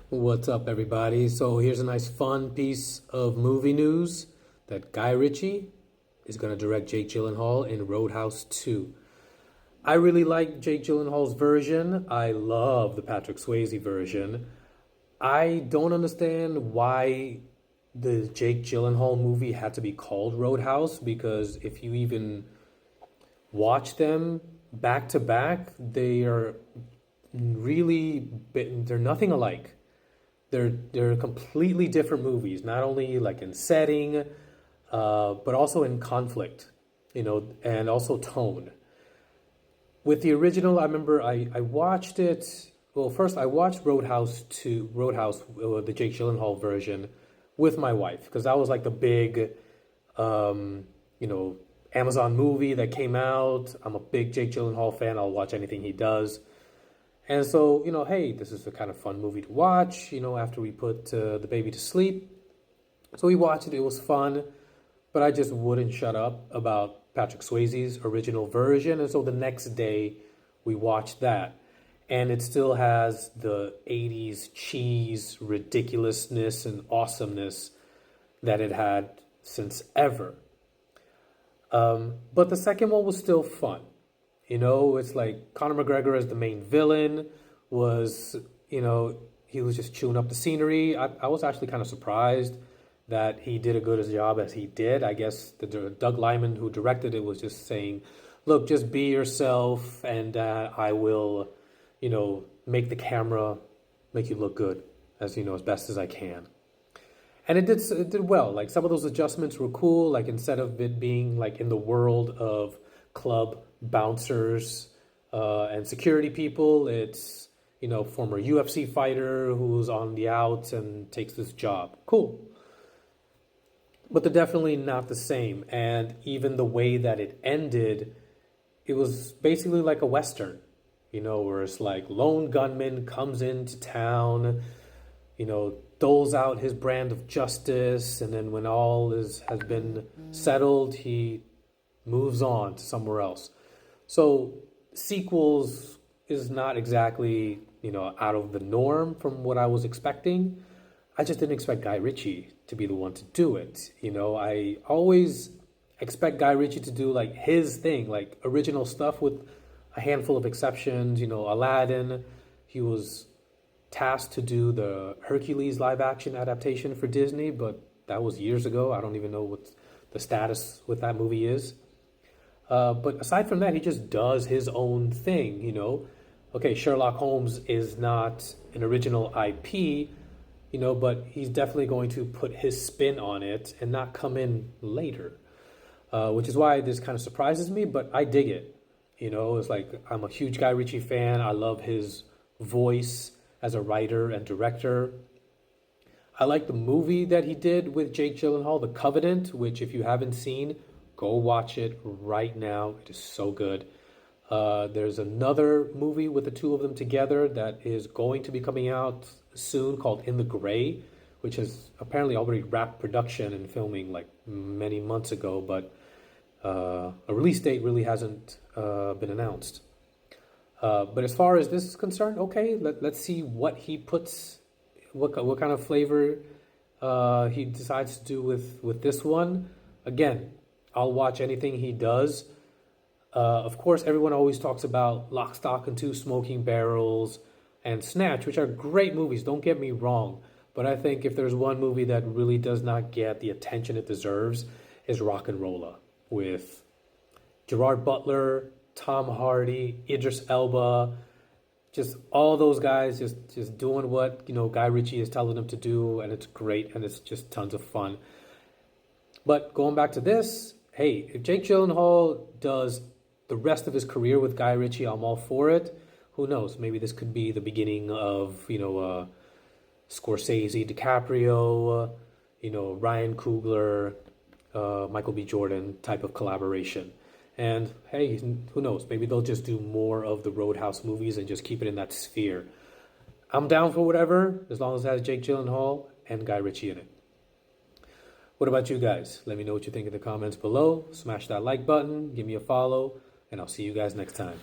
What's up, everybody? So here's a nice fun piece of movie news that Guy Ritchie is going to direct Jake Gyllenhaal in Roadhouse 2. I really like Jake Gyllenhaal's version. I love the Patrick Swayze version. I don't understand why the Jake Gyllenhaal movie had to be called Roadhouse, because if you even watch them back to back, they are they're nothing alike. They're completely different movies, not only like in setting, but also in conflict, and also tone. With the original, I remember I watched it. Well, first I watched Roadhouse, the Jake Gyllenhaal version, with my wife, because that was like the big, um, Amazon movie that came out. I'm a big Jake Gyllenhaal fan. I'll watch anything he does. And so, hey, this is a kind of fun movie to watch, after we put the baby to sleep. So we watched it. It was fun, but I just wouldn't shut up about Patrick Swayze's original version. And so the next day we watched that. And it still has the 80s cheese, ridiculousness, and awesomeness that it had since ever. But the second one was still fun. It's like Conor McGregor as the main villain was, he was just chewing up the scenery. I was actually kind of surprised that he did a good as job as he did. I guess the Doug Liman who directed it was just saying, look, just be yourself, and I will, make the camera make you look good as best as I can. And it did well. Like, some of those adjustments were cool. Like, instead of it being like in the world of club bouncers and security people, it's former UFC fighter who's on the outs and takes this job. Cool. But they're definitely not the same. And even the way that it ended, it was basically like a Western, where it's like lone gunman comes into town, doles out his brand of justice, and then when has been settled, he moves on to somewhere else. So sequels is not exactly, out of the norm from what I was expecting. I just didn't expect Guy Ritchie to be the one to do it. I always expect Guy Ritchie to do like his thing, like original stuff with a handful of exceptions. Aladdin, he was tasked to do the Hercules live action adaptation for Disney, but that was years ago. I don't even know what the status with that movie is. But aside from that, he just does his own thing, Okay, Sherlock Holmes is not an original IP, but he's definitely going to put his spin on it and not come in later, which is why this kind of surprises me, but I dig it. It's like, I'm a huge Guy Ritchie fan. I love his voice as a writer and director. I like the movie that he did with Jake Gyllenhaal, The Covenant, which if you haven't seen, go watch it right now. It is so good. There's another movie with the two of them together that is going to be coming out soon called In the Gray, which has apparently already wrapped production and filming like many months ago, but a release date really hasn't been announced. But as far as this is concerned, okay, let's see what he puts, what kind of flavor he decides to do with this one. Again, I'll watch anything he does. Of course, everyone always talks about Lock, Stock, and Two Smoking Barrels and Snatch, which are great movies, don't get me wrong. But I think if there's one movie that really does not get the attention it deserves, is Rock and Rolla, with Gerard Butler, Tom Hardy, Idris Elba, just all those guys just doing what, Guy Ritchie is telling them to do, and it's great, and it's just tons of fun. But going back to this, hey, if Jake Gyllenhaal does the rest of his career with Guy Ritchie, I'm all for it. Who knows? Maybe this could be the beginning of, Scorsese, DiCaprio, Ryan Coogler, Michael B. Jordan type of collaboration. And hey, who knows? Maybe they'll just do more of the Roadhouse movies and just keep it in that sphere. I'm down for whatever, as long as it has Jake Gyllenhaal and Guy Ritchie in it. What about you guys? Let me know what you think in the comments below. Smash that like button, give me a follow, and I'll see you guys next time.